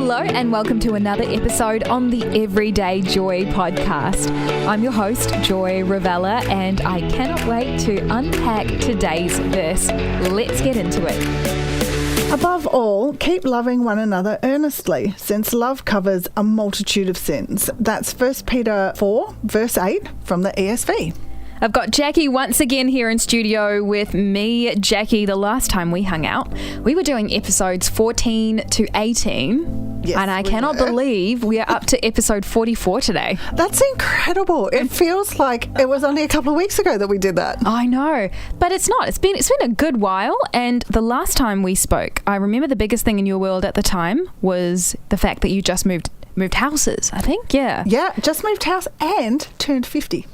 Hello and welcome to another episode on the Everyday Joy podcast. I'm your host, Joy Ravella, and I cannot wait to unpack today's verse. Let's get into it. Above all, keep loving one another earnestly, since love covers a multitude of sins. That's 1 Peter 4, verse 8 from the ESV. I've got Jackie once again here in studio with me. Jackie, the last time we hung out, we were doing episodes 14 to 18. Yes, and I cannot believe we are up to episode 44 today. That's incredible. It feels like it was only a couple of weeks ago that we did that. I know, but it's not. It's been a good while, and the last time we spoke, I remember the biggest thing in your world at the time was the fact that you just moved houses, I think. Yeah. Yeah, just moved house and turned 50.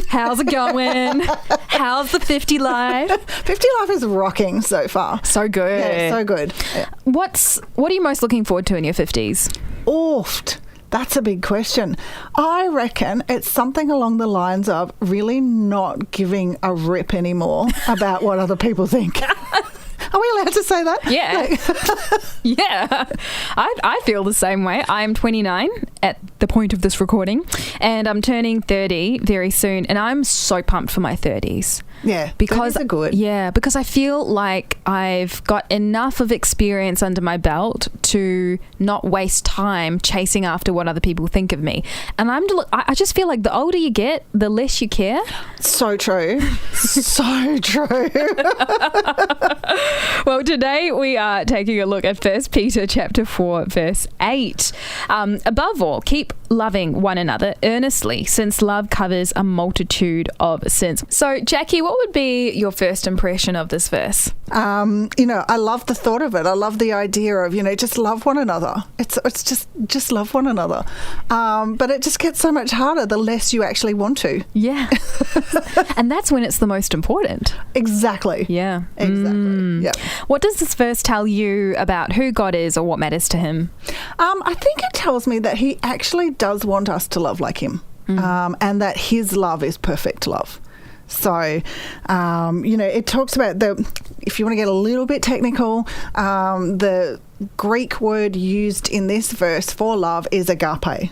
How's it going? How's the 50 life? 50 life is rocking so far. So good. Yeah, so good. Yeah. What are you most looking forward to in your 50s? Oof. That's a big question. I reckon it's something along the lines of really not giving a rip anymore about what other people think. Are we allowed to say that? Yeah. Yeah. I feel the same way. I'm 29 at the point of this recording, and I'm turning 30 very soon, and I'm so pumped for my 30s. Yeah, because 30s are good. Yeah, because I feel like I've got enough of experience under my belt to not waste time chasing after what other people think of me. And I just feel like the older you get, the less you care. So true. So true. Well, today we are taking a look at 1 Peter chapter 4, verse 8. Above all, keep loving one another earnestly, since love covers a multitude of sins. So, Jackie, what would be your first impression of this verse? I love the thought of it. I love the idea of, just love one another. It's just love one another. But it just gets so much harder the less you actually want to. Yeah. And that's when it's the most important. Exactly. Yeah. Exactly. Yeah. What does this verse tell you about who God is or what matters to him? I think it tells me that he actually does want us to love like him, and that his love is perfect love. So, it talks about if you want to get a little bit technical, the Greek word used in this verse for love is agape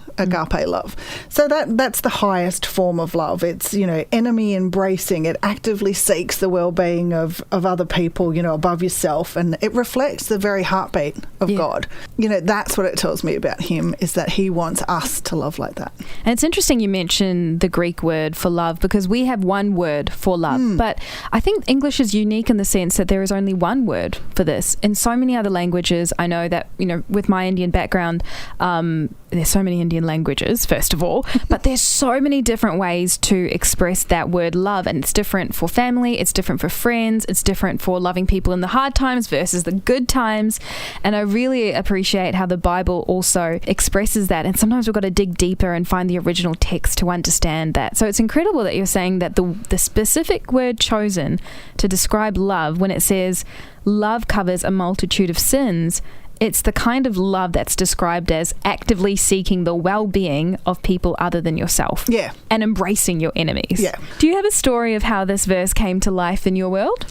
love. So that's the highest form of love. It's, enemy embracing. It actively seeks the well-being of other people, above yourself, and it reflects the very heartbeat of God. That's what it tells me about him, is that he wants us to love like that. And it's interesting you mention the Greek word for love, because we have one word for love, but I think English is unique in the sense that there is only one word for this. In so many other languages, I know that, with my Indian background, there's so many Indian languages, first of all, but there's so many different ways to express that word love, and it's different for family, it's different for friends, it's different for loving people in the hard times versus the good times. And I really appreciate how the Bible also expresses that, and sometimes we've got to dig deeper and find the original text to understand that. So it's incredible that you're saying that the specific word chosen to describe love, when it says love covers a multitude of sins, it's the kind of love that's described as actively seeking the well-being of people other than yourself. Yeah. And embracing your enemies. Yeah. Do you have a story of how this verse came to life in your world?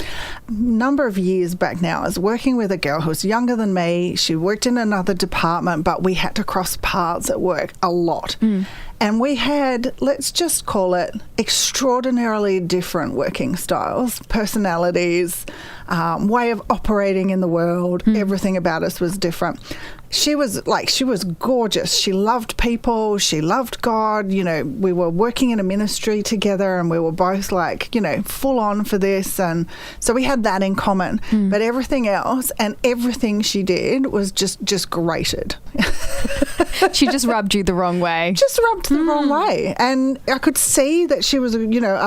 Number of years back now, I was working with a girl who was younger than me. She worked in another department, but we had to cross paths at work a lot. And we had, let's just call it, extraordinarily different working styles, personalities, way of operating in the world. Everything about us was different. She was gorgeous. She loved people. She loved God. We were working in a ministry together, and we were both full on for this. And so we had that in common. But everything else and everything she did was just grated. She just rubbed you the wrong way. Just rubbed the wrong way. And I could see that she was, a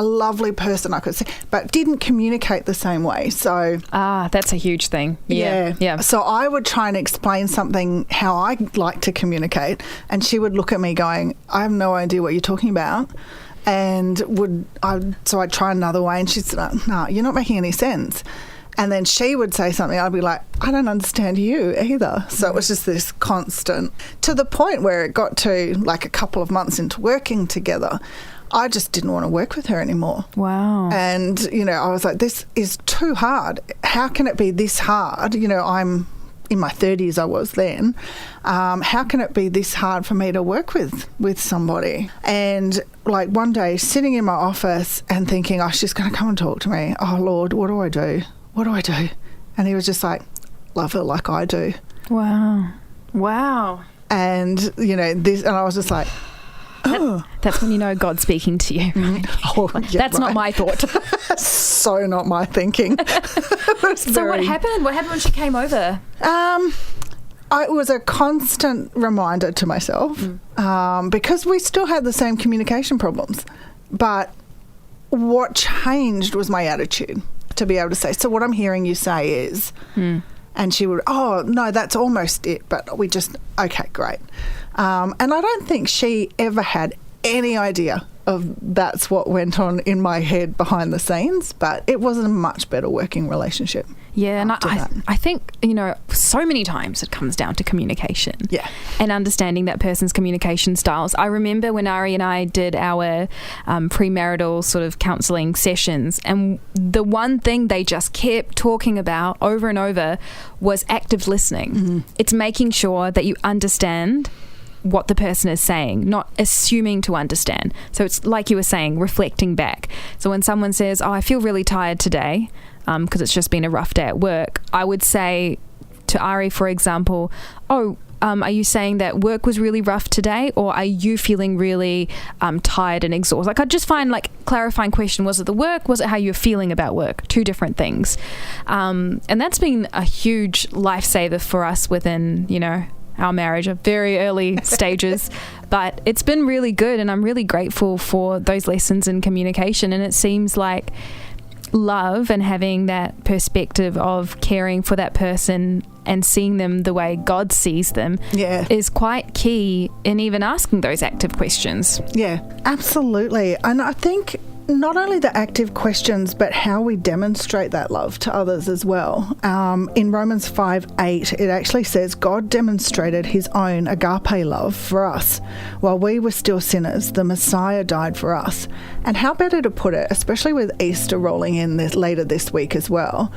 lovely person, I could see, but didn't communicate the same way. So that's a huge thing. Yeah. So I would try and explain something how I like to communicate, and she would look at me going, I have no idea what you're talking about. And so I'd try another way, and she'd say, no, you're not making any sense. And then she would say something, I'd be like, I don't understand you either. So it was just this constant, to the point where it got to a couple of months into working together, I just didn't want to work with her anymore. Wow. And, I was like, this is too hard. How can it be this hard? I'm in my 30s I was then, how can it be this hard for me to work with somebody? And like one day sitting in my office and thinking, oh, she's going to come and talk to me. Oh, Lord, what do I do? What do I do? And he was just like, love her like I do. Wow. And, and I was just like, oh. That's when you know God's speaking to you. Oh, yeah, that's not my thought. So not my thinking. So what happened? What happened when she came over? It was a constant reminder to myself because we still had the same communication problems. But what changed was my attitude to be able to say, so what I'm hearing you say is, and she would, oh, no, that's almost it. But we just, okay, great. And I don't think she ever had any idea of that's what went on in my head behind the scenes, but it was a much better working relationship. Yeah, and I think, so many times it comes down to communication. Yeah. And understanding that person's communication styles. I remember when Ari and I did our premarital sort of counselling sessions, and the one thing they just kept talking about over and over was active listening. Mm-hmm. It's making sure that you understand what the person is saying, not assuming to understand. So it's like you were saying, reflecting back. So when someone says, oh, I feel really tired today, because it's just been a rough day at work, I would say to Ari, for example, oh, are you saying that work was really rough today, or are you feeling really tired and exhausted? Like, I'd just find clarifying question, was it the work? Was it how you're feeling about work? Two different things. And that's been a huge lifesaver for us within, our marriage at very early stages, but it's been really good, and I'm really grateful for those lessons in communication. And it seems like love and having that perspective of caring for that person and seeing them the way God sees them is quite key in even asking those active questions. Yeah, absolutely. And I think not only the active questions, but how we demonstrate that love to others as well. In Romans 5:8, it actually says, God demonstrated his own agape love for us. While we were still sinners, the Messiah died for us. And how better to put it, especially with Easter rolling in later this week as well.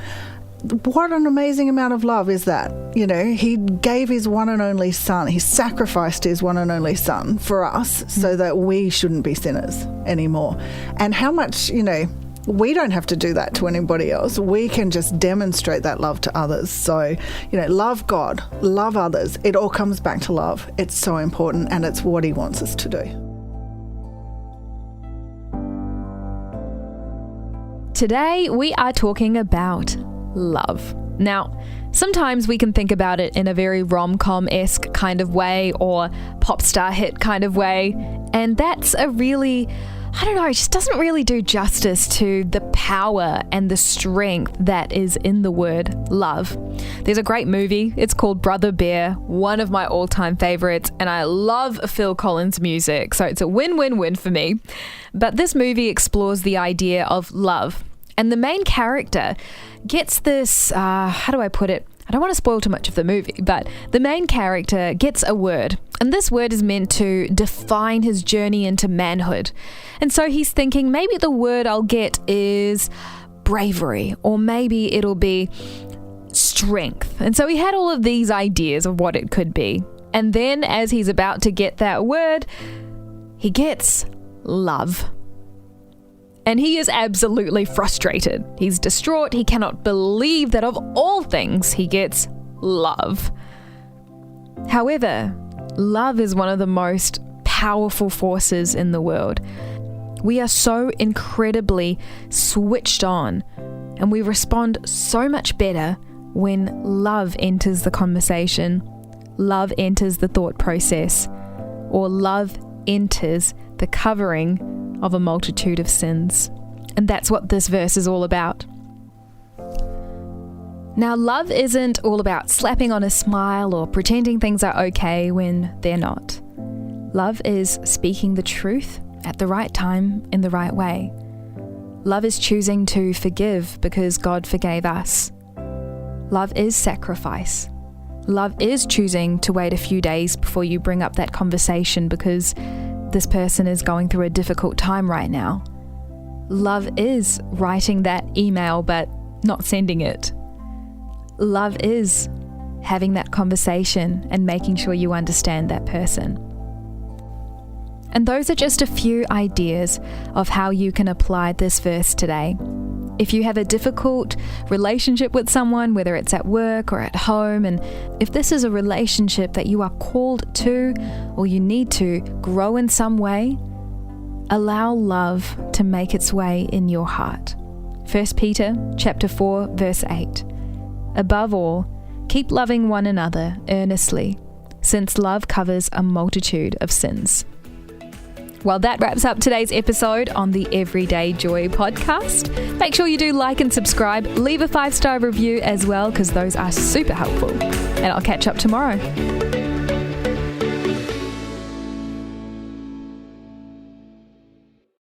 What an amazing amount of love is that? He gave his one and only son. He sacrificed his one and only son for us so that we shouldn't be sinners anymore. And how much, we don't have to do that to anybody else. We can just demonstrate that love to others. So, love God, love others. It all comes back to love. It's so important, and it's what he wants us to do. Today, we are talking about love. Now, sometimes we can think about it in a very rom-com-esque kind of way or pop star hit kind of way, and that's a really, it just doesn't really do justice to the power and the strength that is in the word love. There's a great movie, it's called Brother Bear, one of my all-time favorites, and I love Phil Collins music, so it's a win-win-win for me. But this movie explores the idea of love. And the main character gets this, how do I put it? I don't want to spoil too much of the movie, but the main character gets a word. And this word is meant to define his journey into manhood. And so he's thinking, maybe the word I'll get is bravery, or maybe it'll be strength. And so he had all of these ideas of what it could be. And then as he's about to get that word, he gets love. And he is absolutely frustrated. He's distraught. He cannot believe that of all things, he gets love. However, love is one of the most powerful forces in the world. We are so incredibly switched on, and we respond so much better when love enters the conversation, love enters the thought process, or love enters the covering of a multitude of sins. And that's what this verse is all about. Now, love isn't all about slapping on a smile or pretending things are okay when they're not. Love is speaking the truth at the right time in the right way. Love is choosing to forgive because God forgave us. Love is sacrifice. Love is choosing to wait a few days before you bring up that conversation because this person is going through a difficult time right now. Love is writing that email but not sending it. Love is having that conversation and making sure you understand that person. And those are just a few ideas of how you can apply this verse today. If you have a difficult relationship with someone, whether it's at work or at home, and if this is a relationship that you are called to or you need to grow in some way, allow love to make its way in your heart. 1 Peter chapter 4, verse 8. Above all, keep loving one another earnestly, since love covers a multitude of sins. Well, that wraps up today's episode on the Everyday Joy podcast. Make sure you do like and subscribe. Leave a 5-star review as well, because those are super helpful. And I'll catch up tomorrow.